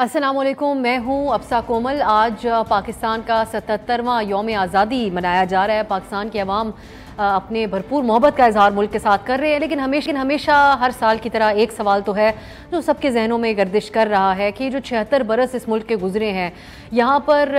अस्सलाम वालेकुम, मैं हूँ अफसा कोमल। आज पाकिस्तान का 77वां यौम आज़ादी मनाया जा रहा है। पाकिस्तान की आवाम अपने भरपूर मोहब्बत का इजहार मुल्क के साथ कर रहे हैं, लेकिन हमेशा हर साल की तरह एक सवाल तो है जो सबके जहनों में गर्दिश कर रहा है कि जो 76 बरस इस मुल्क के गुजरे हैं, यहाँ पर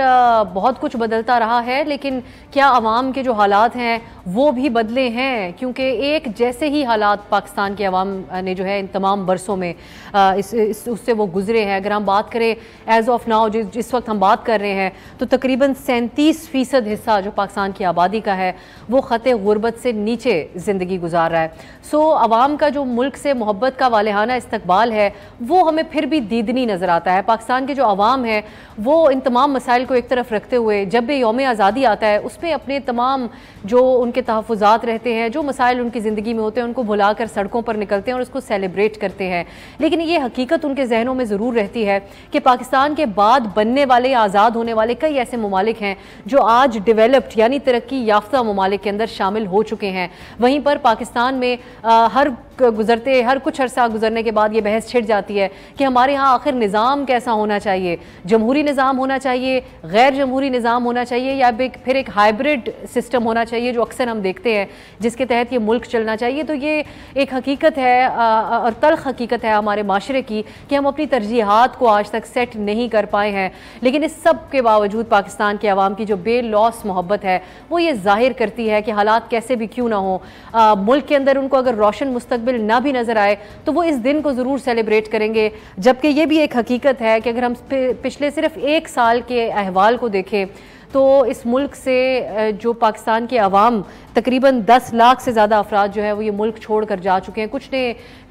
बहुत कुछ बदलता रहा है, लेकिन क्या आवाम के जो हालात हैं वो भी बदले हैं? क्योंकि एक जैसे ही हालात पाकिस्तान की आवाम ने जो है इन तमाम बरसों में उससे वो गुजरे हैं। अगर हम बात करें एज ऑफ नाउ, जिस वक्त हम बात कर रहे हैं, तो तकरीबन 37% हिस्सा जो पाकिस्तान की आबादी का है वो ख़त गुर्बत से नीचे ज़िंदगी गुजार रहा है। सो आवाम का जो मुल्क से मोहब्बत का वालेहाना इस्तकबाल है वो हमें फिर भी दीदनी नज़र आता है। पाकिस्तान के जो आवाम है वो इन तमाम मसाइल को एक तरफ रखते हुए जब भी यौम आज़ादी आता है उसमें अपने तमाम जो उनके तहफ़्फ़ुज़ात रहते हैं, जो मसाइल उनकी ज़िंदगी में होते हैं, उनको भुलाकर सड़कों पर निकलते हैं और उसको सेलिब्रेट करते हैं। लेकिन ये हकीकत उनके जहनों में ज़रूर रहती है कि पाकिस्तान के बाद बनने वाले, आज़ाद होने वाले कई ऐसे ममालिक हैं जो आज डेवलप्ड यानी तरक्की याफ्ता ममालिक के अंदर शामिल हो चुके हैं। वहीं पर पाकिस्तान में हर कुछ अरसा गुजरने के बाद ये बहस छिड़ जाती है कि हमारे यहाँ आखिर निज़ाम कैसा होना चाहिए, जमहूरी निज़ाम होना चाहिए, गैर जमहूरी निज़ाम होना चाहिए, या फिर एक हाइब्रिड सिस्टम होना चाहिए जो अक्सर हम देखते हैं जिसके तहत ये मुल्क चलना चाहिए। तो ये एक हकीकत है और तल्ख हकीकत है हमारे माशरे की कि हम अपनी तरजीहात को आज तक सेट नहीं कर पाए हैं। लेकिन इस सब के बावजूद पाकिस्तान के अवाम की जो बेलौस मोहब्बत है वो ये जाहिर करती है कि हालात कैसे भी क्यों ना हो, मुल्क के अंदर उनको अगर रोशन मुस्तकबिल ना भी नज़र आए तो वो इस दिन को ज़रूर सेलिब्रेट करेंगे। जबकि ये भी एक हकीकत है कि अगर हम पिछले सिर्फ एक साल के अहवाल को देखें तो इस मुल्क से जो पाकिस्तान के अवाम तकरीबन 10 लाख से ज़्यादा अफराद जो है वो ये मुल्क छोड़ कर जा चुके हैं। कुछ ने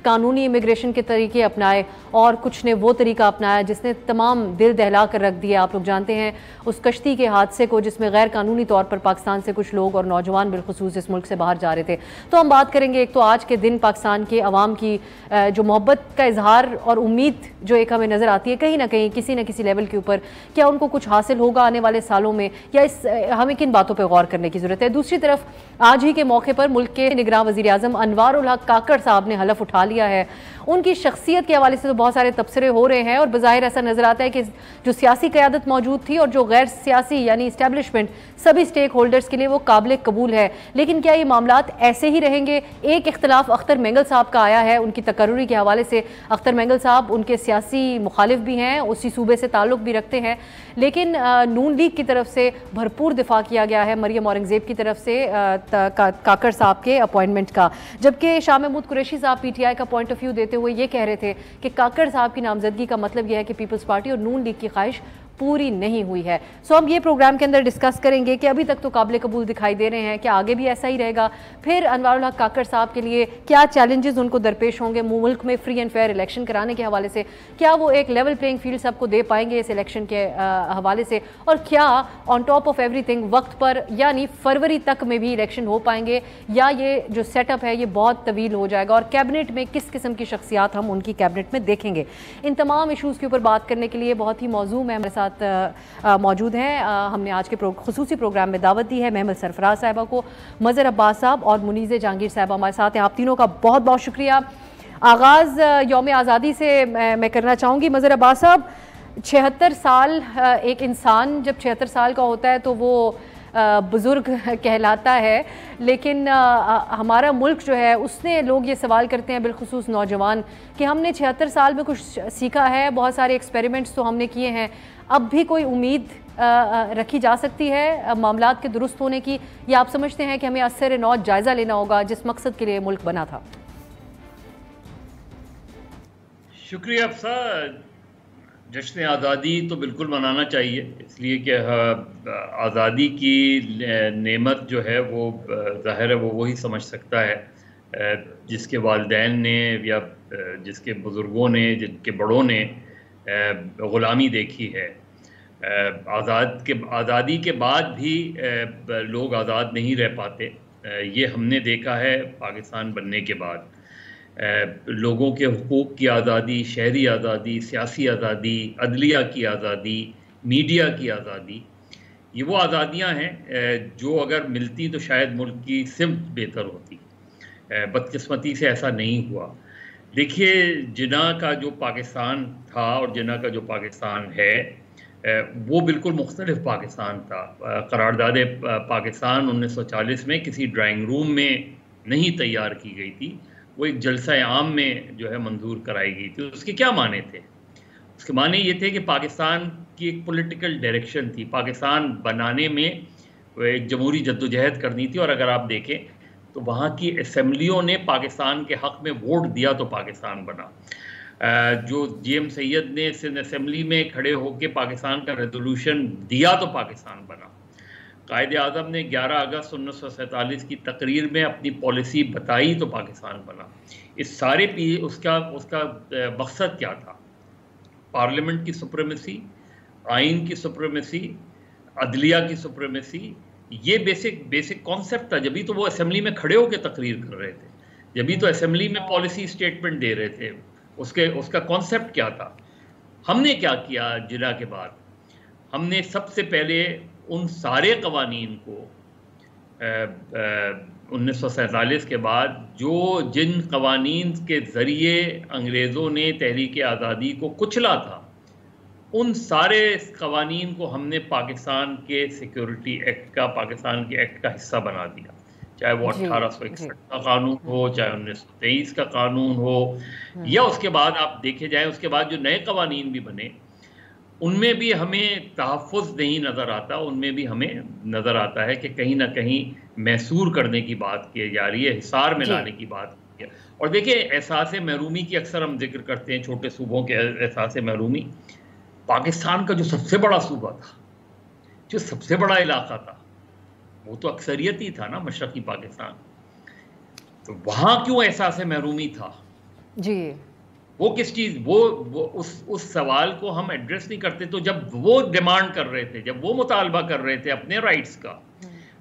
कानूनी इमिग्रेशन के तरीके अपनाए और कुछ ने वो तरीका अपनाया जिसने तमाम दिल दहला कर रख दिया। आप लोग जानते हैं उस कश्ती के हादसे को जिसमें गैर कानूनी तौर पर पाकिस्तान से कुछ लोग और नौजवान बिलखुसूस इस मुल्क से बाहर जा रहे थे। तो हम बात करेंगे एक तो आज के दिन पाकिस्तान के अवाम की जो मोहब्बत का इजहार और उम्मीद जो एक हमें नज़र आती है कहीं ना कहीं किसी न किसी लेवल के ऊपर, क्या उनको कुछ हासिल होगा आने वाले सालों में, या हमें किन बातों पर गौर करने की ज़रूरत है। दूसरी तरफ आज ही के मौके पर मुल्क के निगरान वज़ीर आज़म अनवार उल हक काकड़ साहब ने हलफ उठा लिया है। उनकी शख्सियत के हवाले से तो बहुत सारे तबसरे हो रहे हैं और बज़ाहिर ऐसा नज़र आता है कि जो सियासी क़यादत मौजूद थी और जो गैर सियासी यानी इस्टेब्लिशमेंट सभी स्टेक होल्डर्स के लिए वो काबिल कबूल है। लेकिन क्या ये मामलात ऐसे ही रहेंगे? एक इख्तलाफ अख्तर मेंगल साहब का आया है उनकी तकर्रुरी के हवाले से। अख्तर मेंगल साहब उनके सियासी मुखालिफ भी हैं, उसी सूबे से ताल्लुक़ भी रखते हैं, लेकिन नून लीग की तरफ से भरपूर दिफा किया गया है मरियम औरंगज़ेब की तरफ से काकड़ साहब के अपॉइंटमेंट का। जबकि शाह महमूद कुरैशी साहब PTI का पॉइंट ऑफ व्यू देते हुए ये कह रहे थे कि काकड़ साहब की नामजदगी का मतलब यह है कि पीपल्स पार्टी और नून लीग की ख्वाहिश पूरी नहीं हुई है। सो हम ये प्रोग्राम के अंदर डिस्कस करेंगे कि अभी तक तो काबिल कबूल दिखाई दे रहे हैं, क्या आगे भी ऐसा ही रहेगा? फिर अनवारुल हक काकड़ साहब के लिए क्या चैलेंजेस उनको दरपेश होंगे मुल्क में फ्री एंड फेयर इलेक्शन कराने के हवाले से? क्या वो एक लेवल प्लेइंग फील्ड सबको दे पाएंगे इस इलेक्शन के हवाले से? और क्या ऑन टॉप ऑफ एवरीथिंग वक्त पर यानी फरवरी तक में भी इलेक्शन हो पाएंगे, या ये जो सेटअप है ये बहुत तवील हो जाएगा? और कैबिनेट में किस किस्म की शख्सियात हम उनकी कैबिनेट में देखेंगे? इन तमाम इशूज़ के ऊपर बात करने के लिए बहुत ही मौजूद है हमारे साथ मौजूद हैं। हमने आज के खुसूसी प्रोग्राम में दावत दी है महमद सरफराज साहिबा को, मज़हर अब्बास साहब और मुनीज़ जहांगीर साहिबा हमारे साथ हैं। आप तीनों का बहुत बहुत शुक्रिया। आगाज़ यौम आज़ादी से मैं करना चाहूँगी। मज़हर अब्बास साहब, 76 साल एक इंसान जब 76 साल का होता है तो वो बुज़ुर्ग कहलाता है, लेकिन हमारा मुल्क जो है उसने लोग ये सवाल करते हैं बिलखुसूस नौजवान कि हमने 76 साल में कुछ सीखा है, बहुत सारे एक्सपेरिमेंट्स तो हमने किए हैं, अब भी कोई उम्मीद रखी जा सकती है मामलात के दुरुस्त होने की, या आप समझते हैं कि हमें असर नौ जायज़ा लेना होगा जिस मकसद के लिए मुल्क बना था? शुक्रिया अफसा। जश्न आज़ादी तो बिल्कुल मनाना चाहिए, इसलिए कि आज़ादी की नेमत जो है वो ज़ाहिर है वो वही समझ सकता है जिसके वालिदैन ने या जिसके बुज़ुर्गों ने, जिनके बड़ों ने ग़ुलामी देखी है। आज़ादी के बाद भी लोग आज़ाद नहीं रह पाते। ये हमने देखा है पाकिस्तान बनने के बाद। लोगों के हुकूक़ की आज़ादी, शहरी आज़ादी, सियासी आज़ादी, अदलिया की आज़ादी, मीडिया की आज़ादी, ये वो आज़ादियाँ हैं जो अगर मिलती तो शायद मुल्क की सिमत बेहतर होती। बदकिस्मती से ऐसा नहीं हुआ। देखिए, जिना का जो पाकिस्तान था और जिना का जो पाकिस्तान है वो बिल्कुल मुख्तलिफ पाकिस्तान था। करारदाद पाकिस्तान 1940 में किसी ड्राइंग रूम में नहीं तैयार की गई थी, वो एक जलसा आम में जो है मंजूर कराई गई थी। उसके क्या माने थे? उसके माने ये थे कि पाकिस्तान की एक पॉलिटिकल डायरेक्शन थी, पाकिस्तान बनाने में एक जमहूरी जद्दोजहद करनी थी। और अगर आप देखें तो वहाँ की असेंबलियों ने पाकिस्तान के हक़ में वोट दिया तो पाकिस्तान बना। जो जीएम सैयद ने सिंध असेंबली में खड़े होकर पाकिस्तान का रेजोल्यूशन दिया तो पाकिस्तान बना। कायदे आज़म ने 11 अगस्त 1947 की तकरीर में अपनी पॉलिसी बताई तो पाकिस्तान बना। इस सारे उसका मकसद क्या था? पार्लियामेंट की सुप्रीमेसी, आइन की सुप्रीमेसी, अदलिया की सुप्रीमेसी, ये बेसिक कॉन्सेप्ट था। जब भी तो वो असेंबली में खड़े होकर तकरीर कर रहे थे, जब भी तो असेंबली में पॉलिसी स्टेटमेंट दे रहे थे। उसका कॉन्सेप्ट क्या था? हमने क्या किया जिना के बाद? हमने सबसे पहले उन सारे कवानीन को 1947 के बाद जिन कवानीन के ज़रिए अंग्रेज़ों ने तहरीक आज़ादी को कुचला था, उन सारे कवानीन को हमने पाकिस्तान के सिक्योरिटी एक्ट का, पाकिस्तान के एक्ट का हिस्सा बना दिया। चाहे वो 1861 का कानून हो, चाहे 1923 का कानून हो, या उसके बाद आप देखे जाए उसके बाद जो नए कवानीन भी बने उनमें भी हमें तहफ़्फ़ुज़ नहीं नज़र आता। उनमें भी हमें नज़र आता है कि कहीं ना कहीं मैसूर करने की बात की जा रही है, हिसार में लाने की बात की है। और देखिए, एहसास महरूमी की अक्सर हम जिक्र करते हैं, छोटे सूबों के एहसास महरूमी। पाकिस्तान का जो सबसे बड़ा सूबा था, जो सबसे बड़ा इलाका था, वो तो अक्सरियत ही था ना, मशरक़ी पाकिस्तान। तो वहाँ क्यों एहसास महरूमी था जी? वो किस चीज़, वो उस सवाल को हम एड्रेस नहीं करते। तो जब वो डिमांड कर रहे थे, जब वो मुतालबा कर रहे थे अपने राइट्स का,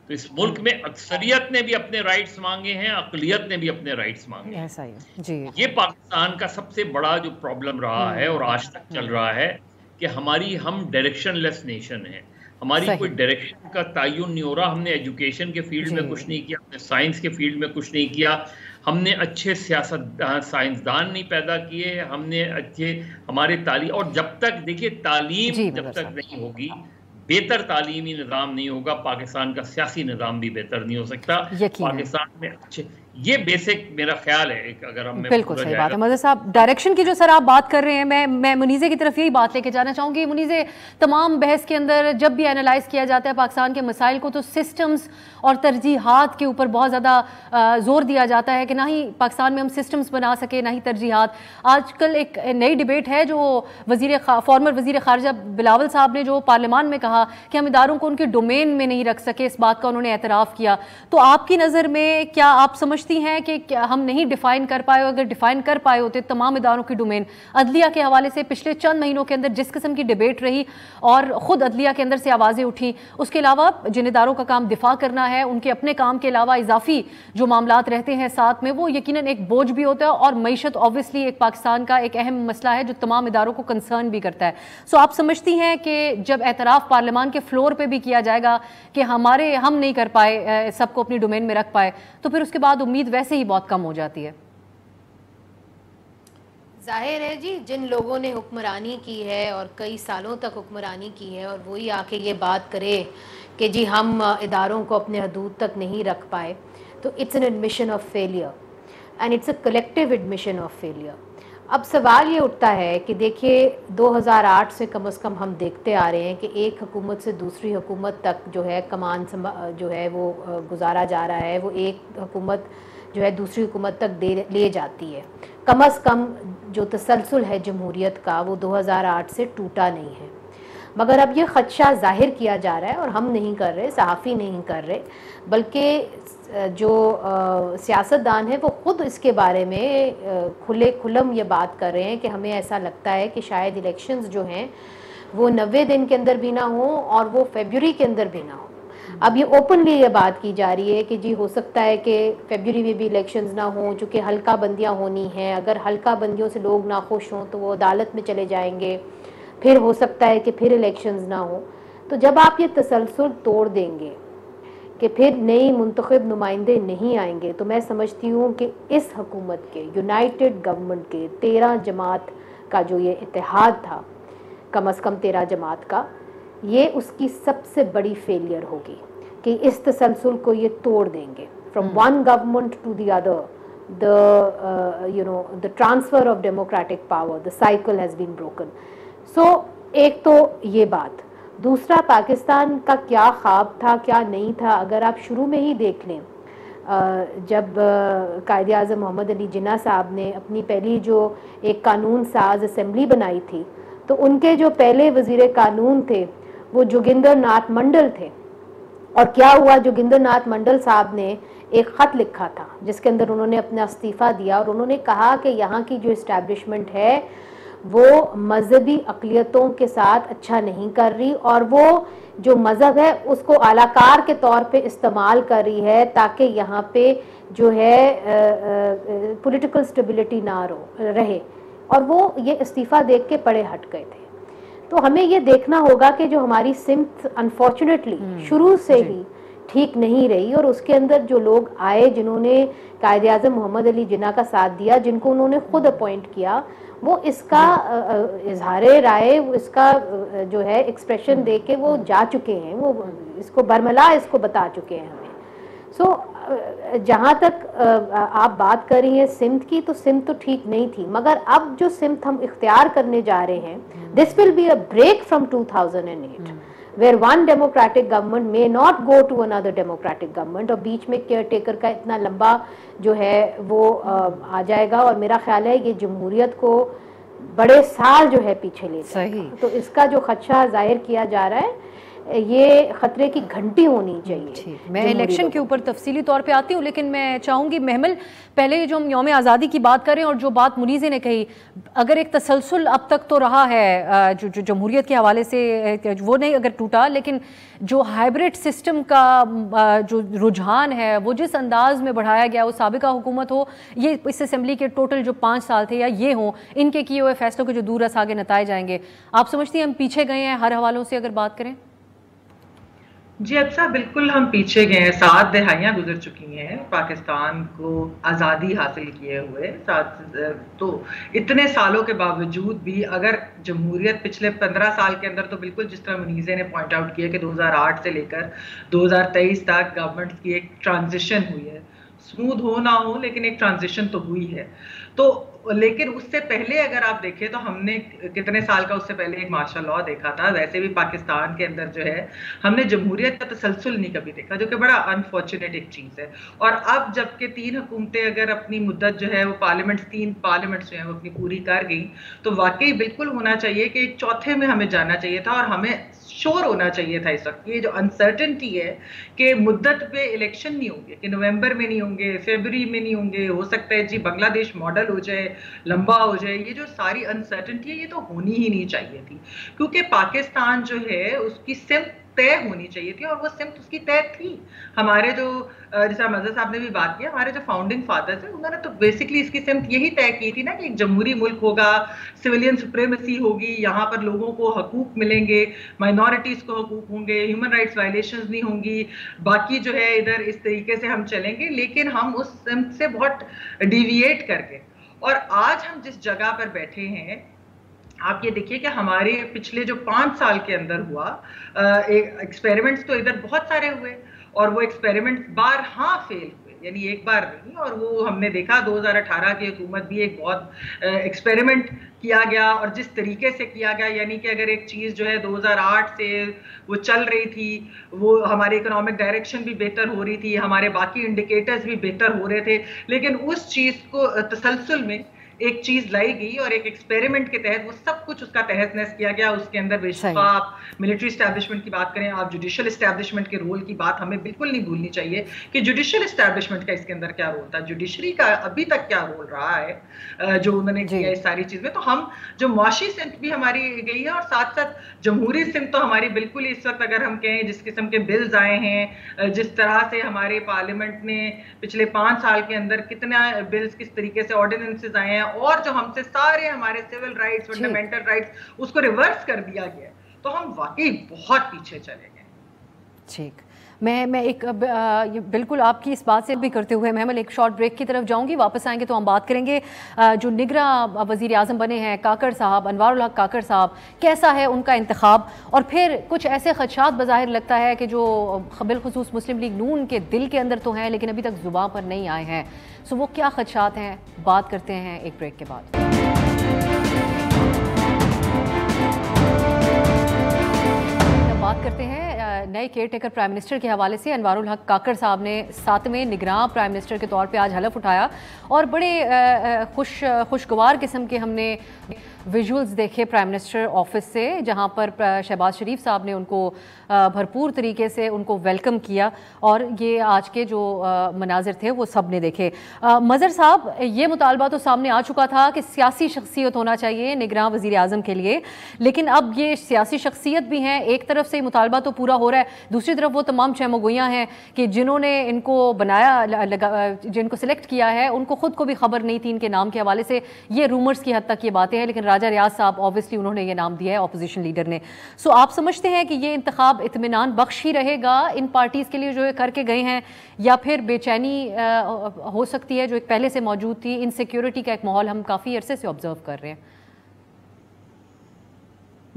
तो इस मुल्क में अक्सरियत ने भी अपने राइट्स मांगे हैं, अक़लियत ने भी अपने राइट्स मांगे हैं। ऐसा ही जी। ये पाकिस्तान का सबसे बड़ा जो प्रॉब्लम रहा है और आज तक चल रहा है कि हम डायरेक्शनलेस नेशन हैं। हमारी कोई डायरेक्शन का तयन नहीं हो रहा। हमने एजुकेशन के फील्ड में कुछ नहीं किया, हमने साइंस के फील्ड में कुछ नहीं किया, हमने अच्छे साइंसदान नहीं पैदा किए, हमारे तालीम, और जब तक देखिए तालीम जब तक नहीं होगी, बेहतर तालीमी निज़ाम नहीं होगा, पाकिस्तान का सियासी निज़ाम भी बेहतर नहीं हो सकता। पाकिस्तान में अच्छे, ये बेसिक मेरा ख्याल है। अगर हम बिल्कुल सही बात है मज़र साहब। डायरेक्शन की जो सर आप बात कर रहे हैं, मैं मुनीज़े की तरफ यही बात लेके जाना चाहूँगी। मुनीज़े, तमाम बहस के अंदर जब भी एनालाइज किया जाता है पाकिस्तान के मसाइल को, तो सिस्टम्स और तरजीहात के ऊपर बहुत ज़्यादा जोर दिया जाता है कि ना ही पाकिस्तान में हम सिस्टम्स बना सके, ना ही तरजीहात। आजकल एक नई डिबेट है जो फॉर्मर वज़ीर ख़ारिजा बिलावल साहब ने जो पार्लियामान में कहा कि हम इदारों को उनके डोमेन में नहीं रख सके, इस बात का उन्होंने एतराफ़ किया। तो आपकी नज़र में क्या आप समझती हैं कि हम नहीं डिफ़ाइन कर पाए? अगर डिफ़ाइन कर पाए होते तमाम इदारों की डोमेन, अदलिया के हवाले से पिछले चंद महीनों के अंदर जिस किस्म की डिबेट रही और ख़ुद अदलिया के अंदर से आवाज़ें उठी, उसके अलावा जिन इदारों का काम दिफा करना है, उनके अपने काम के अलावा इजाफी जो मामलात रहते हैं साथ में, वो यकीनन एक बोझ भी होता है। और मईशत ऑब्वियसली एक पाकिस्तान का एक अहम मसला है जो तमाम इदारों को कंसर्न भी करता है। सो आप समझती हैं कि जब एतराफ़ पार्लियामान के फ्लोर पर भी किया जाएगा कि हम नहीं कर पाए, सबको अपनी डोमेन में रख पाए, तो फिर उसके बाद उम्मीद वैसे ही बहुत कम हो जाती है? जाहिर है जी, जिन लोगों ने हुक्मरानी की है और कई सालों तक हुक्मरानी की है और वही आके ये बात करे कि जी हम इदारों को अपने हदूद तक नहीं रख पाए, तो it's an admission of failure and it's a collective admission of failure. अब सवाल ये उठता है कि देखिए 2008 से कम हम देखते आ रहे हैं कि एक हुकूमत से दूसरी हुकूमत तक जो है कमान जो है वो गुजारा जा रहा है, वो एक हुकूमत जो है दूसरी हुकूमत तक ले जाती है। कम से कम जो तसलसल है जमहूरियत का वो 2008 से टूटा नहीं है। मगर अब ये ख़दशा ज़ाहिर किया जा रहा है और हम नहीं कर रहे, सहाफ़ी नहीं कर रहे, बल्कि जो सियासतदान है वो ख़ुद इसके बारे में खुल्लम ये बात कर रहे हैं कि हमें ऐसा लगता है कि शायद इलेक्शंस जो हैं वो 90 दिन के अंदर भी ना हो और वो फरवरी के अंदर भी ना हो। अब ये ओपनली ये बात की जा रही है कि जी हो सकता है कि फरवरी में भी इलेक्शंस ना हो, चूँकि हल्का बंदियाँ होनी हैं। अगर हल्का बंदियों से लोग नाखुश हों तो वो अदालत में चले जाएंगे, फिर हो सकता है कि फिर इलेक्शंस ना हो। तो जब आप ये तसलसल तोड़ देंगे, कि फिर नई मुंतखब नुमाइंदे नहीं आएंगे, तो मैं समझती हूँ कि इस हुकूमत के, यूनाइटेड गवर्नमेंट के 13 जमात का जो ये इत्तेहाद था, कम अज़ कम 13 जमात का, ये उसकी सबसे बड़ी फेलियर होगी कि इस तसलसल को ये तोड़ देंगे। From one government to the other, the transfer of democratic power, the cycle has been broken. So एक तो ये बात। दूसरा, पाकिस्तान का क्या ख्वाब था क्या नहीं था, अगर आप शुरू में ही देख लें, जब कायदे आज़म मोहम्मद अली जिन्ना साहब ने अपनी पहली जो एक कानून साज असम्बली बनाई थी, तो उनके जो पहले वज़ीर कानून थे वो जोगिंदर नाथ मंडल थे। और क्या हुआ, जोगिंदर नाथ मंडल साहब ने एक ख़त लिखा था जिसके अंदर उन्होंने अपना इस्तीफ़ा दिया और उन्होंने कहा कि यहाँ की जो इस्टेब्लिशमेंट है वो मजहबी अक़लियतों के साथ अच्छा नहीं कर रही, और वो जो मज़हब है उसको आलाकार के तौर पे इस्तेमाल कर रही है ताकि यहाँ पे जो है पॉलिटिकल स्टेबिलिटी ना रहे। और वो ये इस्तीफ़ा देख के पड़े हट गए थे। तो हमें ये देखना होगा कि जो हमारी सिमत अनफॉर्चुनेटली शुरू से ही ठीक नहीं रही, और उसके अंदर जो लोग आए जिन्होंने कायदे आज़म मोहम्मद अली जिन्ना का साथ दिया, जिनको उन्होंने खुद अपॉइंट किया, वो इसका इजहारे राय, इसका जो है एक्सप्रेशन दे के वो जा चुके हैं, वो इसको बरमला इसको बता चुके हैं हमें। सो जहाँ तक आप बात कर रही हैं सिमत की, तो सिमत तो ठीक नहीं थी, मगर अब जो सिमत हम इख्तियार करने जा रहे हैं, this will be a break from 2008 where one democratic government may not go to another democratic government, और बीच में केयर टेकर का इतना लंबा जो है वो आ जाएगा, और मेरा ख्याल है ये जमहूरियत को बड़े साल जो है पीछे ले जाएगा। तो इसका जो खदशा जाहिर किया जा रहा है, ये खतरे की घंटी होनी चाहिए। मैं इलेक्शन के ऊपर तफसीली तौर पे आती हूँ, लेकिन मैं चाहूँगी महमल, पहले जो हम यौम आज़ादी की बात करें और जो बात मुनीज़े ने कही, अगर एक तसलसल अब तक तो रहा है जो जमहूरियत के हवाले से, वो नहीं अगर टूटा, लेकिन जो हाइब्रिड सिस्टम का जो रुझान है वो जिस अंदाज में बढ़ाया गया, वो साबिका हुकूमत हो, ये इस असम्बली के टोटल जो 5 साल थे या ये हों, इनके किए हुए फैसलों के जो दूर रस आगे नताए जाएंगे, आप समझती हैं हम पीछे गए हैं हर हवालों से अगर बात करें? जी अब्सा, बिल्कुल हम पीछे गए हैं। 7 दहाइयाँ गुजर चुकी हैं पाकिस्तान को आज़ादी हासिल किए हुए। तो इतने सालों के बावजूद भी अगर जमहूरियत पिछले 15 साल के अंदर, तो बिल्कुल जिस तरह मुनीज़े ने पॉइंट आउट किया कि 2008 से लेकर 2023 तक गवर्नमेंट की एक ट्रांजिशन हुई है, स्मूथ हो ना हो लेकिन एक ट्रांजिशन तो हुई है। तो लेकिन उससे पहले अगर आप देखें तो हमने कितने साल का उससे पहले एक मार्शल लॉ देखा था। वैसे भी पाकिस्तान के अंदर जो है हमने जमहूरियत का तसलसल नहीं कभी देखा, जो कि बड़ा अनफॉर्चुनेट एक चीज़ है। और अब जबकि 3 हुकूमतें अगर अपनी मुद्दत जो है वो 3 पार्लियामेंट्स जो है वो अपनी पूरी कर गई, तो वाकई बिल्कुल होना चाहिए कि एक चौथे में हमें जाना चाहिए था, और हमें श्योर होना चाहिए था इस वक्त। ये जो अनसर्टेनिटी है कि मुद्दत पे इलेक्शन नहीं होंगे, कि नवंबर में नहीं होंगे, फरवरी में नहीं होंगे, हो सकता है जी बांग्लादेश मॉडल हो जाए, लंबा हो जाए, ये जो सारी अनसर्टेनिटी है ये तो होनी ही नहीं चाहिए थी, क्योंकि पाकिस्तान जो है उसकी सिमत तय होनी चाहिए थी, और वो सिमत उसकी तय थी। हमारे जो जैसा मज़हर साहब ने भी बात किया, हमारे जो फाउंडिंग फादर्स हैं उन्होंने तो बेसिकली इसकी सिमत यही तय की थी ना कि एक जमहूरी मुल्क होगा, सिविलियन सुप्रीमेसी होगी, यहाँ पर लोगों को हकूक मिलेंगे, माइनॉरिटीज़ को हकूक होंगे, ह्यूमन राइट्स वायलेशंस नहीं होंगी, बाकी जो है इधर इस तरीके से हम चलेंगे। लेकिन हम उस सिमत से बहुत डिविएट करके, और आज हम जिस जगह पर बैठे हैं, आप ये देखिए कि हमारे पिछले जो 5 साल के अंदर हुआ एक्सपेरिमेंट्स तो इधर बहुत सारे हुए, और वो एक्सपेरिमेंट्स बारहा फेल हुए, यानी एक बार नहीं। और वो हमने देखा 2018 की हुकूमत भी एक बहुत एक्सपेरिमेंट किया गया, और जिस तरीके से किया गया, यानी कि अगर एक चीज़ जो है 2008 से वो चल रही थी, वो हमारी इकोनॉमिक डायरेक्शन भी बेहतर हो रही थी, हमारे बाकी इंडिकेटर्स भी बेहतर हो रहे थे, लेकिन उस चीज़ को तसलसल में एक चीज लाई गई और एक एक्सपेरिमेंट के तहत वो सब कुछ उसका तहस नहस किया गया। उसके अंदर बेशक आप मिलिट्री एस्टैब्लिशमेंट की बात करें, आप जुडिशियल एस्टैब्लिशमेंट के रोल की बात हमें बिल्कुल नहीं भूलनी चाहिए कि जुडिशियल एस्टैब्लिशमेंट का इसके अंदर क्या रोल था, जुडिशरी का अभी तक क्या रोल रहा है जो उन्होंने किया इस सारी चीज में। तो हम जो मुआशी सिमत भी हमारी गई है, और साथ साथ जमहूरी सिमत तो हमारी बिल्कुल इस वक्त अगर हम कहें जिस किस्म के बिल्स आए हैं, जिस तरह से हमारे पार्लियामेंट में पिछले 5 साल के अंदर कितना बिल्स, किस तरीके से ऑर्डिनेंसेस आए हैं, और जो हमसे सारे हमारे सिविल राइट्स, फंडामेंटल राइट्स उसको रिवर्स कर दिया गया, तो हम वाकई बहुत पीछे चले गए। ठीक, मैं एक बिल्कुल आपकी इस बात से भी करते हुए महमल एक शॉर्ट ब्रेक की तरफ जाऊंगी, वापस आएंगे तो हम बात करेंगे जो निगरां वज़ीर आज़म बने हैं काकड़ साहब, अनवारुल हक काकड़ साहब, कैसा है उनका इंतखाब, और फिर कुछ ऐसे खदशात बज़ाहिर लगता है कि जो बिलखुसूस मुस्लिम लीग नून के दिल के अंदर तो हैं लेकिन अभी तक ज़ुबान पर नहीं आए हैं। सो वो क्या खदशात हैं, बात करते हैं एक ब्रेक के बाद। बात करते हैं नए केयर टेकर प्राइम मिनिस्टर के हवाले से। अनवारुल हक काकड़ साहब ने 7वें निगरां प्राइम मिनिस्टर के तौर पे आज हलफ उठाया और बड़े खुशगवार किस्म के हमने विजुअल्स देखे प्राइम मिनिस्टर ऑफिस से, जहां पर शहबाज शरीफ साहब ने उनको भरपूर तरीके से उनको वेलकम किया और ये आज के जो मनाजिर थे वो सब ने देखे। मज़र साहब, ये मुतालबा तो सामने आ चुका था कि सियासी शख्सियत होना चाहिए निगरां वज़ीर आज़म के लिए, लेकिन अब ये सियासी शख्सियत भी हैं, एक तरफ से मुतालबा तो पूरा हो रहा है, दूसरी तरफ वो तमाम चमगोइयाँ हैं कि जिन्होंने इनको बनाया जिनको सिलेक्ट किया है उनको खुद को भी खबर नहीं थी इनके नाम के हवाले से। ये रूमर्स की हद तक ये बातें हैं, लेकिन राजा रियाज साहब ऑब्वियसली उन्होंने ये नाम दिया है अपोजिशन लीडर ने। सो आप समझते हैं कि ये इंतखाब इत्मीनान बख्श ही रहेगा इन पार्टीज़ के लिए जो ये करके गए हैं, या फिर बेचैनी हो सकती है जो एक पहले से मौजूद थी, इनसिक्योरिटी का एक माहौल हम काफ़ी अरसे से ऑब्जर्व कर रहे हैं?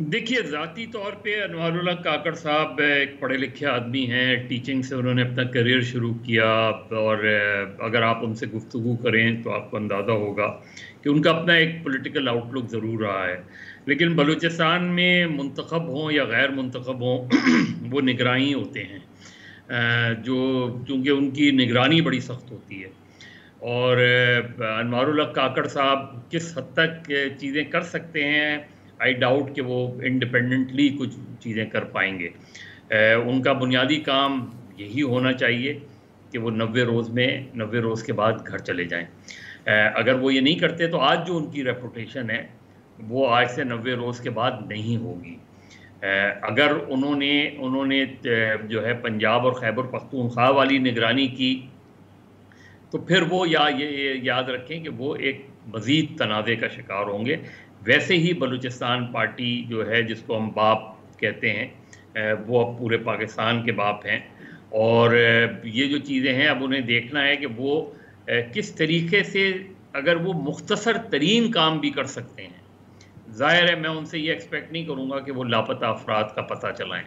देखिए, ज़ाती तौर पे अनवारुल हक काकड़ साहब एक पढ़े लिखे आदमी हैं, टीचिंग से उन्होंने अपना करियर शुरू किया और अगर आप उनसे गुफ्तगू करें तो आपको अंदाज़ा होगा कि उनका अपना एक पॉलिटिकल आउटलुक ज़रूर रहा है। लेकिन बलूचिस्तान में मुंतखब हों या गैर मुंतखब हों वो निगरानी होते हैं, जो चूँकि उनकी निगरानी बड़ी सख्त होती है। और अनवारुल हक काकड़ साहब किस हद तक चीज़ें कर सकते हैं, आई डाउट कि वो इंडिपेंडेंटली कुछ चीज़ें कर पाएंगे। उनका बुनियादी काम यही होना चाहिए कि वो 90 रोज़ के बाद घर चले जाएं। अगर वो ये नहीं करते तो आज जो उनकी रेपुटेशन है वो आज से 90 रोज़ के बाद नहीं होगी। अगर उन्होंने जो है पंजाब और खैबर पख्तूनख्वा वाली निगरानी की तो फिर वो ये याद रखें कि वो एक मज़ीद तनाज़े का शिकार होंगे। वैसे ही बलूचिस्तान पार्टी जो है जिसको हम बाप कहते हैं वो अब पूरे पाकिस्तान के बाप हैं, और ये जो चीज़ें हैं अब उन्हें देखना है कि वो किस तरीके से, अगर वो मुख्तसर तरीन काम भी कर सकते हैं, ज़ाहिर है मैं उनसे ये एक्सपेक्ट नहीं करूँगा कि वो लापता अफराद का पता चलाएं,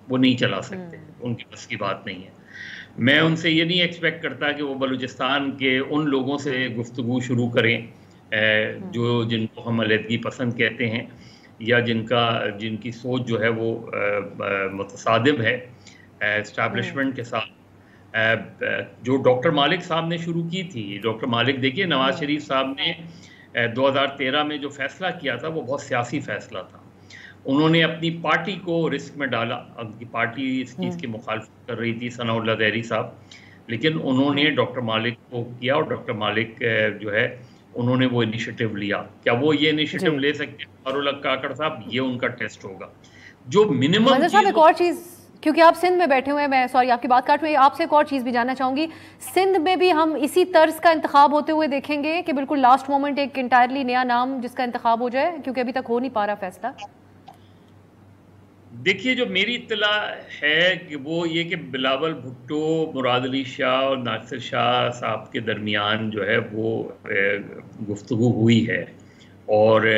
वो नहीं चला सकते, उनकी बस की बात नहीं है। मैं उनसे ये नहीं एक्सपेक्ट करता कि वो बलूचिस्तान के उन लोगों से गुफ्तगू शुरू करें जिनको हम अलहदगी पसंद कहते हैं या जिनकी सोच जो है वो मुतसादिम है एस्टैब्लिशमेंट के साथ। जो डॉक्टर मालिक साहब ने शुरू की थी, डॉक्टर मालिक देखिए नवाज शरीफ साहब ने 2013 में जो फैसला किया था वो बहुत सियासी फैसला था। उन्होंने अपनी पार्टी को रिस्क में डाला, उनकी पार्टी इस चीज़ की मुखालफत कर रही थी, सनाउल्लाह ज़हरी साहब, लेकिन उन्होंने डॉक्टर मालिक को किया और डॉक्टर मालिक जो है उन्होंने वो इनिशिएटिव लिया। क्या वो ये इनिशिएटिव ले सकते हैं अनवारुल हक काकड़ साहब? ये उनका टेस्ट होगा। जो मिनिमम एक और चीज़, क्योंकि आप सिंध में बैठे हुए हैं, मैं सॉरी आपकी बात काट में आपसे एक और चीज़ भी जानना चाहूँगी, सिंध में भी हम इसी तर्ज का इंतखाब होते हुए देखेंगे कि बिल्कुल लास्ट मोमेंट एक इंटायरली नया नाम जिसका इंतखाब हो जाए, क्योंकि अभी तक हो नहीं पा रहा फैसला? देखिए, जो मेरी इत्तला है कि वो ये कि बिलावल भुट्टो, मुराद अली शाह और नासिर शाह साहब के दरमियान जो है वो गुफ्तगू हुई है और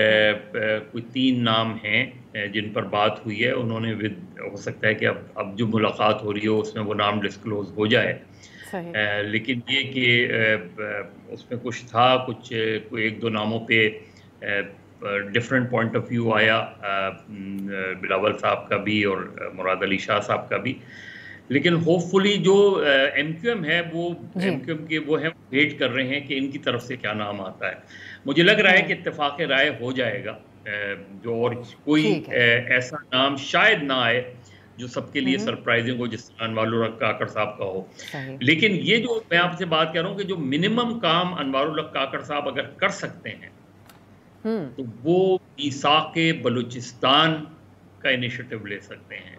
कोई 3 नाम हैं जिन पर बात हुई है। उन्होंने हो सकता है कि अब जो मुलाकात हो रही हो उसमें वो नाम डिस्क्लोज हो जाए, लेकिन ये कि उसमें कुछ था, कोई 1-2 नामों पे डिफरेंट पॉइंट ऑफ व्यू आया, बिलावल साहब का भी और मुराद अली शाह साहब का भी। लेकिन होपफुली जो MQM है वो MQM के वो हैं वेट कर रहे हैं कि इनकी तरफ से क्या नाम आता है। मुझे लग रहा है कि इत्तेफाक राय हो जाएगा, जो और कोई ऐसा नाम शायद ना आए जो सबके लिए सरप्राइजिंग हो, जिस तरह अनवारुल हक काकड़ साहब का हो। लेकिन ये जो मैं आपसे बात कर रहा हूँ कि जो मिनिमम काम अनवारुल हक काकड़ साहब अगर कर सकते हैं तो वो मीसाक़े बलूचिस्तान का इनिशिएटिव ले सकते हैं।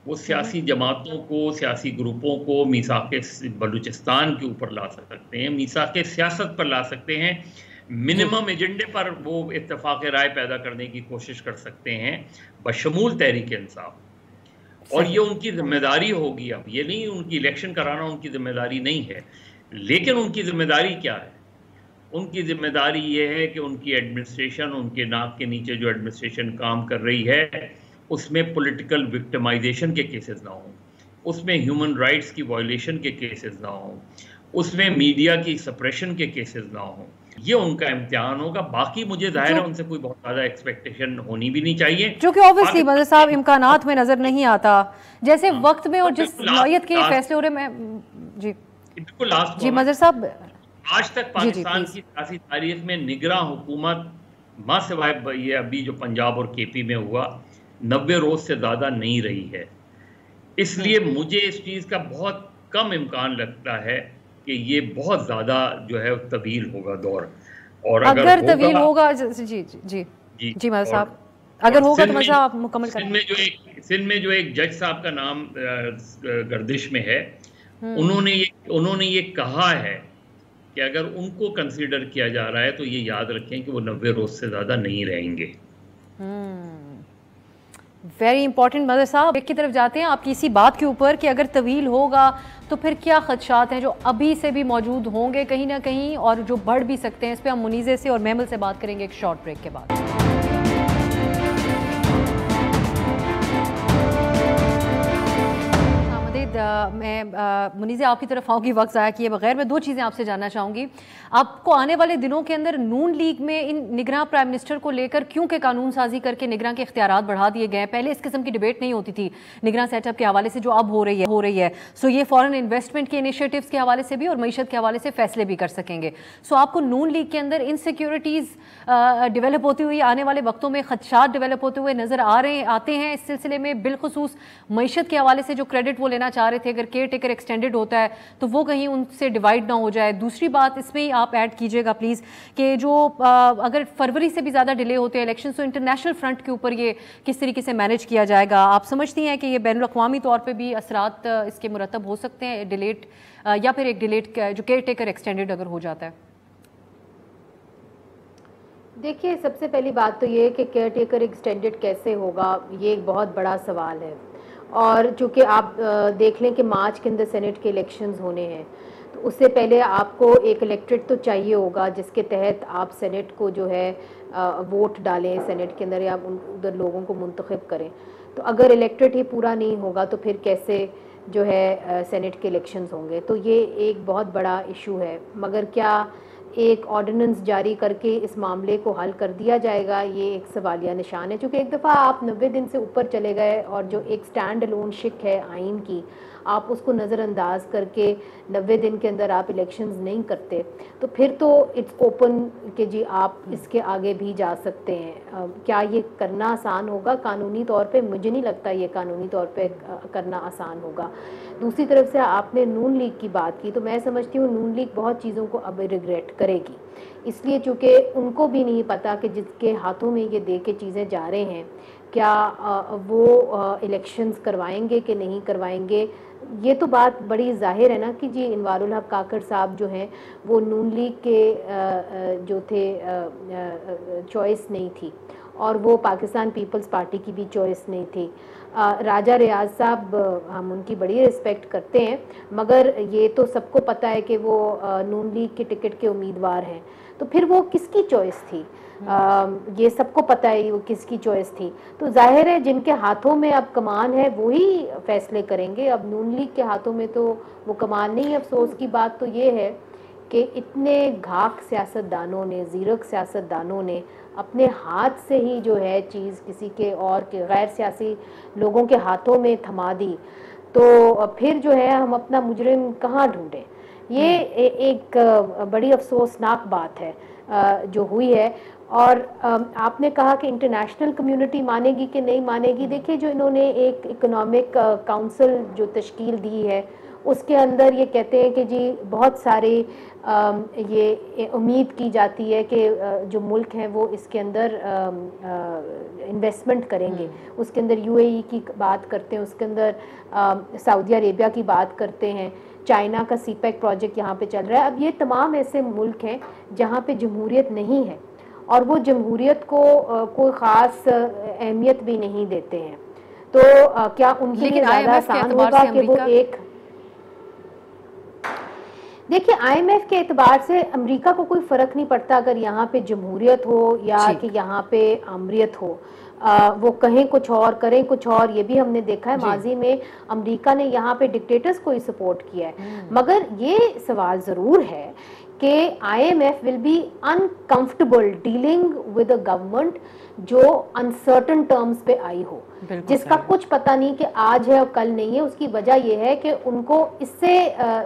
वो सियासी जमातों को, सियासी ग्रुपों को मीसाक़े बलूचिस्तान के ऊपर ला सकते हैं, मीसाक़े सियासत पर ला सकते हैं, मिनिमम एजेंडे पर वो इत्तेफाक राय पैदा करने की कोशिश कर सकते हैं बशमूल तहरीक इंसाफ। और ये उनकी जिम्मेदारी होगी। अब ये नहीं, उनकी इलेक्शन कराना उनकी जिम्मेदारी नहीं है, लेकिन उनकी जिम्मेदारी क्या है? उनकी जिम्मेदारी ये है कि उनकी एडमिनिस्ट्रेशन, उनके नाक के नीचे जो एडमिनिस्ट्रेशन काम कर रही है, उसमें पॉलिटिकल विक्टिमाइजेशन के केसेस ना हों, उसमें ह्यूमन राइट्स की वायलेशन के केसेस ना हों, उसमें मीडिया की सप्रेशन के केसेस ना हों। ये उनका इम्तिहान होगा। बाकी मुझे जाहिर है उनसे कोई बहुत ज़्यादा एक्सपेक्टेशन होनी भी नहीं चाहिए, जो कि ऑब्वियसली मदर साहब इम्कानात में नजर नहीं आता, जैसे वक्त में और जिस नौयत के फैसले हो रहे। मैं जी बिल्कुल लास्ट जी मदर साहब, आज तक पाकिस्तान की सियासी तारीख में निगरां हुकूमत मां सिवाय ये अभी जो पंजाब और केपी में हुआ 90 रोज से ज़्यादा नहीं रही है। इसलिए मुझे इस चीज़ का बहुत कम इम्कान लगता है कि ये बहुत ज़्यादा जो है तवील होगा दौर। और अगर तवील होगा जी जी जी जी मदर साहब, अगर होगा तो मजा आप मुकम्मल करें। सिंध में जो एक जज साहब का नाम गर्दिश में है, उन्होंने ये कहा है कि अगर उनको कंसीडर किया जा रहा है तो ये याद रखें कि वो 90 रोज से ज़्यादा नहीं रहेंगे। वेरी इंपॉर्टेंट मदर साहब, एक की तरफ जाते हैं आपकी इसी बात के ऊपर कि अगर तवील होगा तो फिर क्या खदशात हैं जो अभी से भी मौजूद होंगे कहीं ना कहीं और जो बढ़ भी सकते हैं। इस पर हम मुनीज़े से और महमल से बात करेंगे एक शॉर्ट ब्रेक के बाद। मैं मुनीज़े आपकी तरफ आऊँगी वक्त ज़ाया किए बगैर। मैं दो चीज़ें आपसे जानना चाहूँगी। आपको आने वाले दिनों के अंदर नून लीग में इन निगरान प्राइम मिनिस्टर को लेकर क्योंकि कानून साजी करके निगरान के इख्तियारात बढ़ा दिए गए हैं। पहले इस किस्म की डिबेट नहीं होती थी निगरान सेटअप के हवाले से जो अब हो रही है। सो ये फॉरेन इन्वेस्टमेंट के इनिशिएटिव्स के हवाले से भी और मईशत के हवाले से फैसले भी कर सकेंगे। सो आपको नून लीग के अंदर इनसिक्योरिटीज़ डेवलप होती हुई आने वाले वक्तों में खदशात डेवलप होते हुए नज़र आते हैं इस सिलसिले में, बिलखुसूस मईशत के हवाले से जो क्रेडिट वो लेना चाह रहे थे, अगर केयर टेकर एक्सटेंडेड होता है तो वो कहीं उनसे डिवाइड ना हो जाए। दूसरी बात इसमें ही आप ऐड कीजिएगा प्लीज़ कि जो अगर फरवरी से भी ज़्यादा डिले होते हैं इलेक्शन, तो इंटरनेशनल फ्रंट के ऊपर ये किस तरीके से मैनेज किया जाएगा? आप समझती हैं कि ये बैनुल अक़वामी तौर पर भी असरात इसके मुरतब हो सकते हैं, डिलेट या फिर एक डिलेट जो केयर टेकर एक्सटेंडेड अगर हो जाता है? देखिए, सबसे पहली बात तो ये है कि केयर टेकर एक्सटेंडेड कैसे होगा, ये एक बहुत बड़ा सवाल है। और चूँकि आप देख लें कि मार्च के अंदर सेनेट के इलेक्शंस होने हैं, तो उससे पहले आपको एक इलेक्ट्रेट तो चाहिए होगा जिसके तहत आप सेनेट को जो है वोट डालें सेनेट के अंदर या उधर लोगों को मुंतखब करें। तो अगर इलेक्ट्रेट ही पूरा नहीं होगा तो फिर कैसे जो है सेनेट के इलेक्शंस होंगे? तो ये एक बहुत बड़ा इशू है। मगर क्या एक ऑर्डिनेंस जारी करके इस मामले को हल कर दिया जाएगा, ये एक सवालिया निशान है। चूँकि एक दफ़ा आप 90 दिन से ऊपर चले गए और जो एक स्टैंड अलोन शिक है आइन की, आप उसको नज़रअंदाज करके 90 दिन के अंदर आप इलेक्शंस नहीं करते, तो फिर तो इट्स ओपन कि जी आप इसके आगे भी जा सकते हैं। क्या ये करना आसान होगा कानूनी तौर पे? मुझे नहीं लगता ये कानूनी तौर पे करना आसान होगा। दूसरी तरफ से आपने नून लीग की बात की, तो मैं समझती हूँ नून लीग बहुत चीज़ों को अब रिग्रेट करेगी, इसलिए चूँकि उनको भी नहीं पता कि जिसके हाथों में ये दे के चीज़ें जा रहे हैं क्या वो इलेक्शंस करवाएंगे कि नहीं करवाएंगे। ये तो बात बड़ी जाहिर है ना कि जी इनवारुल हक काकड़ साहब जो हैं वो नून लीग के जो थे चॉइस नहीं थी और वो पाकिस्तान पीपल्स पार्टी की भी चॉइस नहीं थी। राजा रियाज साहब, हम उनकी बड़ी रिस्पेक्ट करते हैं, मगर ये तो सबको पता है कि वो नून लीग के टिकट के उम्मीदवार हैं, तो फिर वो किसकी चॉइस थी? ये सबको पता है वो किसकी चॉइस थी। तो जाहिर है जिनके हाथों में अब कमान है वही फैसले करेंगे। अब नून लीग के हाथों में तो वो कमान नहीं। अफसोस की बात तो ये है कि इतने घाक सियासतदानों ने, ज़ीरक सियासतदानों ने अपने हाथ से ही जो है चीज़ किसी के और के गैर सियासी लोगों के हाथों में थमा दी, तो फिर जो है हम अपना मुजरिम कहाँ ढूंढें? ये एक बड़ी अफसोसनाक बात है जो हुई है। और आपने कहा कि इंटरनेशनल कम्युनिटी मानेगी कि नहीं मानेगी। देखिए, जो इन्होंने एक इकोनॉमिक काउंसिल जो तश्कील दी है उसके अंदर ये कहते हैं कि जी बहुत सारे ये उम्मीद की जाती है कि जो मुल्क हैं वो इसके अंदर इन्वेस्टमेंट करेंगे। उसके अंदर यूएई की बात करते हैं, उसके अंदर सऊदी अरेबिया की बात करते हैं, चाइना का सीपेक प्रोजेक्ट यहाँ पे चल रहा है। अब ये तमाम ऐसे मुल्क हैं जहाँ पे जमहूरियत नहीं है और वो जमहूरियत को कोई ख़ास अहमियत भी नहीं देते हैं। तो क्या उनके लिए ज़्यादा आसान होगा कि वो एक, देखिए आईएमएफ के एतबार से अमेरिका को कोई फ़र्क नहीं पड़ता अगर यहाँ पे जमहूरियत हो या कि यहाँ पे आमरीत हो। वो कहें कुछ और करें कुछ और, ये भी हमने देखा है माजी में अमेरिका ने यहाँ पे डिक्टेटर्स को ही सपोर्ट किया है। मगर ये सवाल ज़रूर है कि IMF will be uncomfortable dealing with a government जो अनसर्टन टर्म्स पे आई हो, जिसका कुछ पता नहीं कि आज है और कल नहीं है। उसकी वजह यह है कि उनको इससे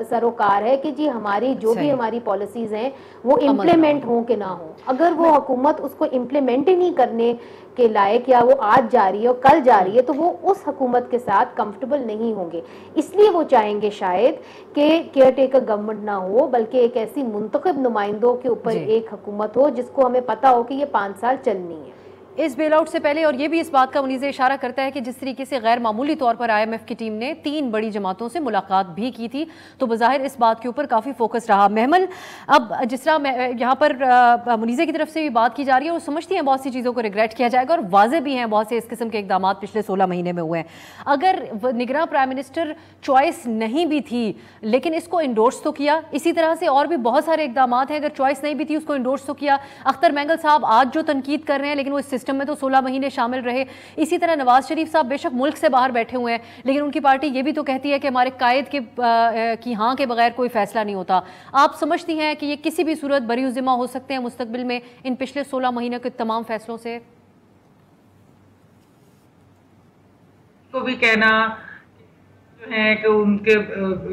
सरोकार है कि जी हमारी जो भी हमारी पॉलिसीज हैं वो इम्प्लीमेंट हो कि ना हो। अगर वो हुकूमत उसको इम्प्लीमेंट ही नहीं करने के लायक या वो आज जा रही है और कल जा रही है तो वो उस हुकूमत के साथ कंफर्टेबल नहीं होंगे। इसलिए वो चाहेंगे शायद कि केयर टेकर गवर्नमेंट ना हो, बल्कि एक ऐसी मुंतखब नुमाइंदों के ऊपर एक हुकूमत हो जिसको हमें पता हो कि ये 5 साल चलनी है। इस बेल आउट से पहले, और ये भी इस बात का मुनीज़ इशारा करता है कि जिस तरीके से गैर मामूली तौर पर आईएमएफ की टीम ने 3 बड़ी जमातों से मुलाकात भी की थी, तो बज़ाहिर इस बात के ऊपर काफ़ी फोकस रहा। महमल, अब जिस तरह यहाँ पर मुनीज़े की तरफ से भी बात की जा रही है, वो समझती हैं बहुत सी चीज़ों को रिग्रेट किया जाएगा और वाज़े भी हैं बहुत से इस किस्म के इकदाम पिछले 16 महीने में हुए हैं। अगर निगरान प्राइम मिनिस्टर चॉइस नहीं भी थी लेकिन इसको इंडोर्स तो किया, इसी तरह से और भी बहुत सारे इकदाम हैं, अगर चॉइस नहीं भी थी उसको इंडोर्स तो किया। अख्तर मैंगल साहब आज जो तनकीद कर रहे हैं लेकिन वो इस सिस्टम में तो 16 महीने शामिल रहे। इसी तरह नवाज शरीफ साहब बेशक मुल्क से बाहर बैठे हुए हैं लेकिन उनकी पार्टी ये भी तो कहती है कि हमारे कायद की हाँ के बगैर कोई फैसला नहीं होता। आप समझती हैं कि ये किसी भी सूरत बरीउज़िम्मा हो सकते हैं मुस्तकबिल में इन पिछले 16 महीने के तमाम फैसलों से? को भी कहना है कि उनके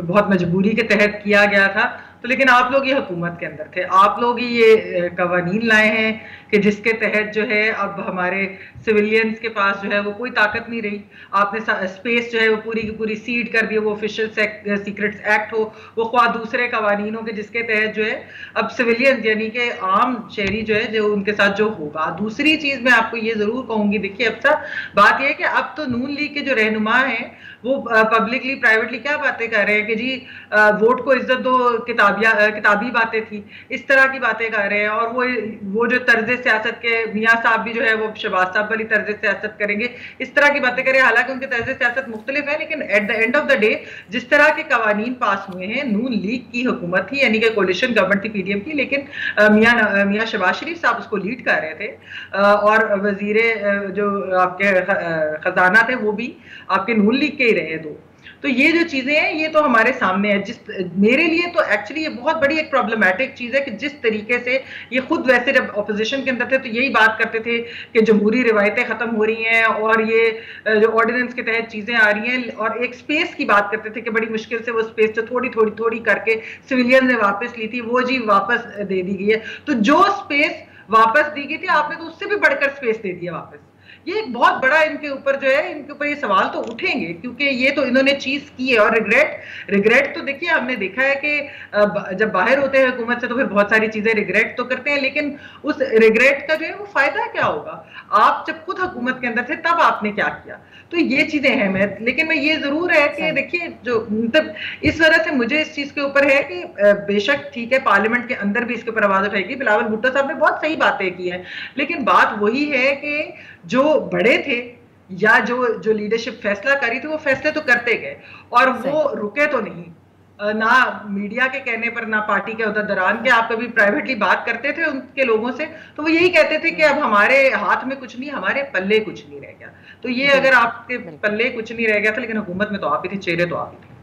बहुत मजबूरी के तहत किया गया था, तो लेकिन आप लोग ये हुकूमत के अंदर थे, आप लोग ही ये कवानीन लाए हैं कि जिसके तहत जो है अब हमारे सिविलियंस के पास जो है वो कोई ताकत नहीं रही। आपने स्पेस जो है वो पूरी की पूरी सीड कर दी, वो ऑफिशियल सीक्रेट्स एक्ट हो, वो ख्वा दूसरे कवानीनों के, जिसके तहत जो है अब सिविलियंस यानी कि आम शहरी जो है जो उनके साथ जो होगा। दूसरी चीज मैं आपको ये जरूर कहूंगी, देखिए अब सर बात यह है कि अब तो नून लीग के जो रहनुमा हैं वो पब्लिकली प्राइवेटली क्या बातें कर रहे हैं कि जी वोट को इज्जत दो, किताबी बातें थी, इस तरह की बातें कर रहे हैं। और वो जो तर्ज सियासत के मियाँ साहब भी जो है वो शहबाज साहब वाली तर्ज सियासत करेंगे, इस तरह की बातें करें। हालांकि उनके तर्ज सियासत मुख्तलिफ है लेकिन at the end of the day जिस तरह के कवानीन पास हुए हैं, नून लीग की हुकूमत थी यानी कि कोलिशन गवर्नमेंट थी पीडीएम की, लेकिन मियाँ शहबाज शरीफ साहब उसको लीड कर रहे थे और वजीरे जो आपके खजाना थे वो भी आपके नून लीग के ही रहे दो। तो ये जो चीजें हैं ये तो हमारे सामने है। मेरे लिए तो एक्चुअली ये बहुत बड़ी एक प्रॉब्लमेटिक चीज है कि जिस तरीके से ये खुद वैसे जब ऑपोजिशन के अंदर थे तो यही बात करते थे कि जमहूरी रिवायतें खत्म हो रही हैं और ये जो ऑर्डिनेंस के तहत चीजें आ रही हैं, और एक स्पेस की बात करते थे कि बड़ी मुश्किल से वो स्पेस जो थोड़ी करके सिविलियन ने वापस ली थी वो जी वापस दे दी गई है। तो जो स्पेस वापस दी गई थी आपने तो उससे भी बढ़कर स्पेस दे दिया वापस। ये एक बहुत बड़ा इनके ऊपर जो है, इनके ऊपर ये सवाल तो उठेंगे क्योंकि ये तो इन्होंने चीज की है। और रिग्रेट तो देखिए हमने देखा है कि जब बाहर होते हैं हुकूमत से तो फिर बहुत सारी चीजें रिग्रेट तो करते हैं, लेकिन उस रिग्रेट का जो है वो फायदा क्या होगा? आप जब खुद हुकूमत के अंदर थे तब आपने क्या किया? तो ये चीजें हैं। लेकिन मैं ये जरूर है कि देखिए जो मतलब इस वजह से मुझे इस चीज के ऊपर है कि बेशक ठीक है पार्लियामेंट के अंदर भी इसके ऊपर आवाज उठाएगी, बिलावल भुट्टो साहब ने बहुत सही बातें की हैं, लेकिन बात वही है कि जो बड़े थे या जो लीडरशिप फैसला करी थी वो फैसले तो करते गए और वो रुके तो नहीं। ना मीडिया के कहने पर ना पार्टी के उहदेदारान के, आप कभी प्राइवेटली बात करते थे उनके लोगों से तो वो यही कहते थे कि अब हमारे हाथ में कुछ नहीं, हमारे पल्ले कुछ नहीं रह गया। तो ये अगर आपके पल्ले कुछ नहीं रह गया था लेकिन हुकूमत में तो आप ही थे, चेहरे तो आप ही थे।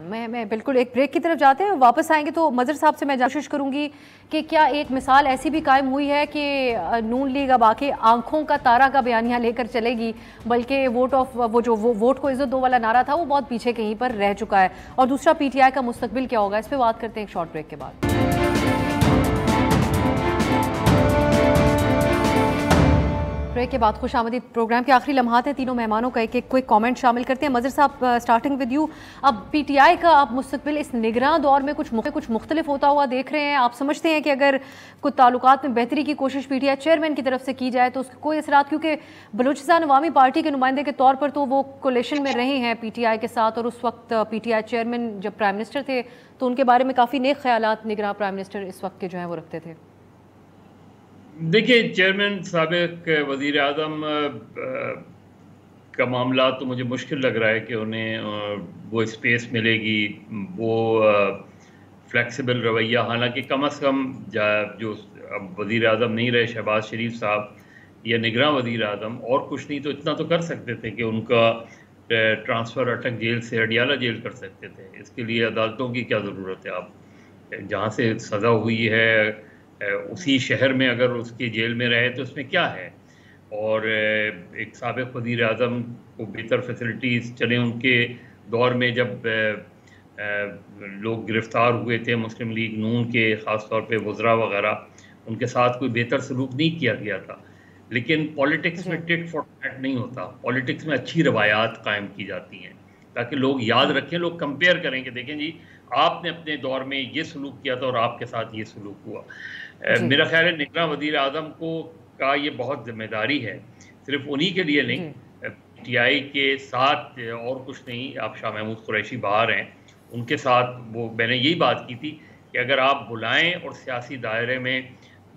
मैं बिल्कुल एक ब्रेक की तरफ जाते हैं, वापस आएंगे तो मजर साहब से मैं कोशिश करूंगी कि क्या एक मिसाल ऐसी भी कायम हुई है कि नून लीग अब आके आंखों का तारा का बयानिया लेकर चलेगी, बल्कि वोट को इज्जत दो वाला नारा था वो बहुत पीछे कहीं पर रह चुका है। और दूसरा पीटीआई का मुस्तकबिल क्या होगा, इस पर बात करते हैं एक शॉर्ट ब्रेक के बाद। ब्रेक के बाद खुश आमदीद। प्रोग्राम के आखिरी लम्हात हैं, तीनों मेहमानों का एक क्विक कमेंट शामिल करते हैं। मजर साहब स्टार्टिंग विद यू, अब पीटीआई का आप मुस्तकबिल इस निगरान दौर में कुछ मुख्तलिफ होता हुआ देख रहे हैं। आप समझते हैं कि अगर कुछ ताल्लुकात में बेहतरी की कोशिश पीटीआई चेयरमैन की तरफ से की जाए तो उसके कोई असरात, क्योंकि बलूचिस्तान अवामी पार्टी के नुमाइंदे के तौर पर तो वो कोलिशन में रहे हैं पीटीआई के साथ, और उस वक्त पीटीआई चेयरमैन जब प्राइम मिनिस्टर थे तो उनके बारे में काफ़ी नेक ख्यालात निगरान प्राइम मिनिस्टर इस वक्त के जो हैं वो रखते थे। देखिए चेयरमैन साबिक वज़ीर आज़म का मामला तो मुझे मुश्किल लग रहा है कि उन्हें वो स्पेस मिलेगी, वो फ्लेक्सिबल रवैया। हालांकि कम अज़ कम जो अब वज़ीर आज़म नहीं रहे शहबाज शरीफ साहब या निगरां वज़ीर आज़म, और कुछ नहीं तो इतना तो कर सकते थे कि उनका ट्रांसफ़र अटक जेल से अडियाला जेल कर सकते थे। इसके लिए अदालतों की क्या ज़रूरत है? आप जहाँ से सज़ा हुई है उसी शहर में अगर उसकी जेल में रहे तो उसमें क्या है? और एक साबिक़ वज़ीर आज़म को बेहतर फैसिलिटीज़, चले उनके दौर में जब लोग गिरफ़्तार हुए थे मुस्लिम लीग नून के, ख़ास तौर पे वज़रा वग़ैरह, उनके साथ कोई बेहतर सलूक नहीं किया गया था। लेकिन पॉलिटिक्स में टिट फॉर टैट नहीं होता। पॉलिटिक्स में अच्छी रवायात कायम की जाती हैं ताकि लोग याद रखें, लोग कंपेयर करें कि देखें जी आपने अपने दौर में ये सलूक किया था और आपके साथ ये सलूक हुआ। मेरा ख्याल है निगरां वज़ीर आज़म को का ये बहुत जिम्मेदारी है, सिर्फ उन्हीं के लिए नहीं, PTI के साथ और कुछ नहीं। आप शाह महमूद कुरैशी बाहर हैं, उनके साथ वो मैंने यही बात की थी कि अगर आप बुलाएं और सियासी दायरे में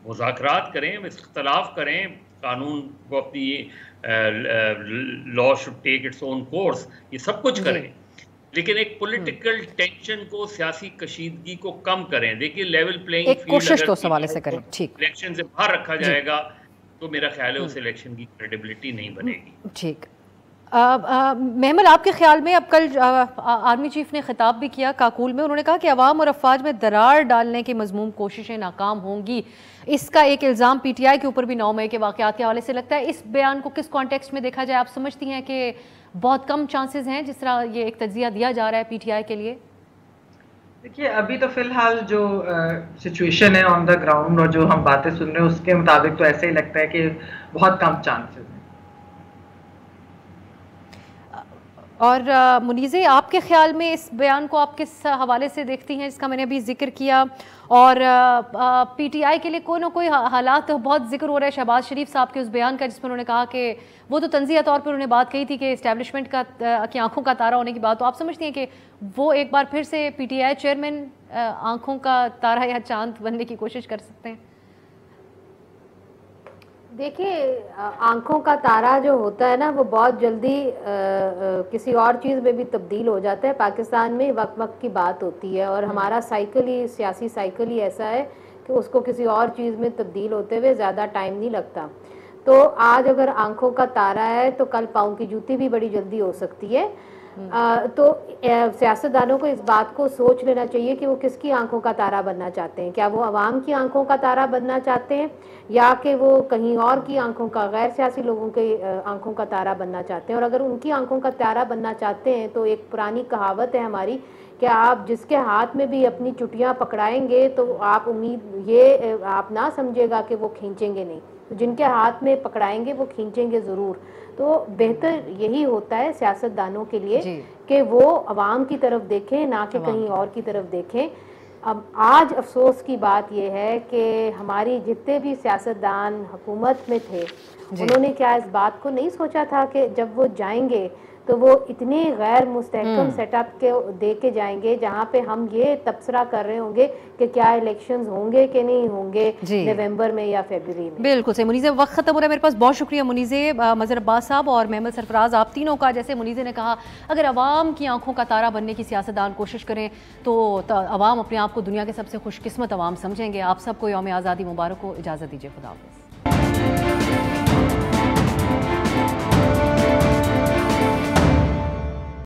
मुज़ाकरात करें, इख्तलाफ करें, कानून को अपनी law should take its own course, ये सब कुछ करें, लेकिन एक पॉलिटिकल टेंशन को, सियासी कशीदगी को कम करें। देखिए लेवल प्लेइंग फील्ड कोशिश तो सवाल से करें, ठीक, इलेक्शन से बाहर रखा जाएगा तो मेरा ख्याल है उस इलेक्शन की क्रेडिबिलिटी नहीं बनेगी। ठीक। महमल, आपके ख्याल में, अब कल आर्मी चीफ ने खिताब भी किया काकुल में, उन्होंने कहा कि अवाम और अफवाज में दरार डालने की मजमूम कोशिशें नाकाम होंगी। इसका एक इल्ज़ाम PTI के ऊपर भी 9 मई के वाक़यात के हवाले से लगता है। इस बयान को किस कॉन्टेक्स्ट में देखा जाए? आप समझती हैं कि बहुत कम चांसेस हैं जिस तरह ये एक तज्ज़िया दिया जा रहा है PTI के लिए? देखिए, अभी तो फिलहाल जो सिचुएशन है ऑन द ग्राउंड और जो हम बातें सुन रहे हैं उसके मुताबिक तो ऐसे ही लगता है कि बहुत कम चांसेस हैं। और मुनीज़े, आपके ख्याल में इस बयान को आप किस हवाले से देखती हैं जिसका मैंने अभी जिक्र किया? और PTI के लिए कोई ना कोई हालात तो बहुत जिक्र हो रहा है शहबाज शरीफ साहब के उस बयान का, जिसमें उन्होंने कहा कि वो तो तंज़िया तौर पर उन्होंने बात कही थी कि इस्टेब्लिशमेंट की आंखों का तारा होने की बात। तो आप समझती हैं कि वो एक बार फिर से PTI चेयरमैन आंखों का तारा या चांद बनने की कोशिश कर सकते हैं? देखिए, आंखों का तारा जो होता है ना, वो बहुत जल्दी किसी और चीज़ में भी तब्दील हो जाता है। पाकिस्तान में वक्त वक्त की बात होती है और हमारा साइकिल ही, सियासी साइकिल ही ऐसा है कि उसको किसी और चीज़ में तब्दील होते हुए ज़्यादा टाइम नहीं लगता। तो आज अगर आंखों का तारा है तो कल पाँव की जूती भी बड़ी जल्दी हो सकती है। तो सियासतदानों को इस बात को सोच लेना चाहिए कि वो किसकी आंखों का तारा बनना चाहते हैं। क्या वो अवाम की आंखों का तारा बनना चाहते हैं या कि वो कहीं और की आंखों का, गैर सियासी लोगों के आंखों का तारा बनना चाहते हैं? और अगर उनकी आंखों का तारा बनना चाहते हैं तो एक पुरानी कहावत है हमारी कि आप जिसके हाथ में भी अपनी चुटियाँ पकड़ाएंगे तो आप आप ना समझेगा कि वो खींचेंगे नहीं, तो जिनके हाथ में पकड़ाएंगे वो खींचेंगे ज़रूर। तो बेहतर यही होता है सियासतदानों के लिए कि वो अवाम की तरफ देखें, ना कि कहीं और की तरफ देखें। अब आज अफसोस की बात यह है कि हमारी जितने भी सियासतदान हुकूमत में थे, उन्होंने क्या इस बात को नहीं सोचा था कि जब वो जाएंगे तो वो इतने गैर मुस्तहकम सेटअप के दे के जाएंगे जहाँ पे हम ये तबसरा कर रहे होंगे कि क्या इलेक्शंस होंगे कि नहीं होंगे नवंबर में या फरवरी में। बिल्कुल सही। मुनीज़े, वक्त खत्म हो रहा है मेरे पास। बहुत शुक्रिया मुनीज़े, मज़हर अब्बास साहब और महमल सरफराज, आप तीनों का। जैसे मुनीज़े ने कहा, अगर अवाम की आंखों का तारा बनने की सियासतदान कोशिश करें तो अवाम अपने आप को दुनिया के सबसे खुशकिस्मत अवाम समझेंगे। आप सबको यौम आज़ादी मुबारक हो। इजाज़त दीजिए, खुदा हाफ़िज़।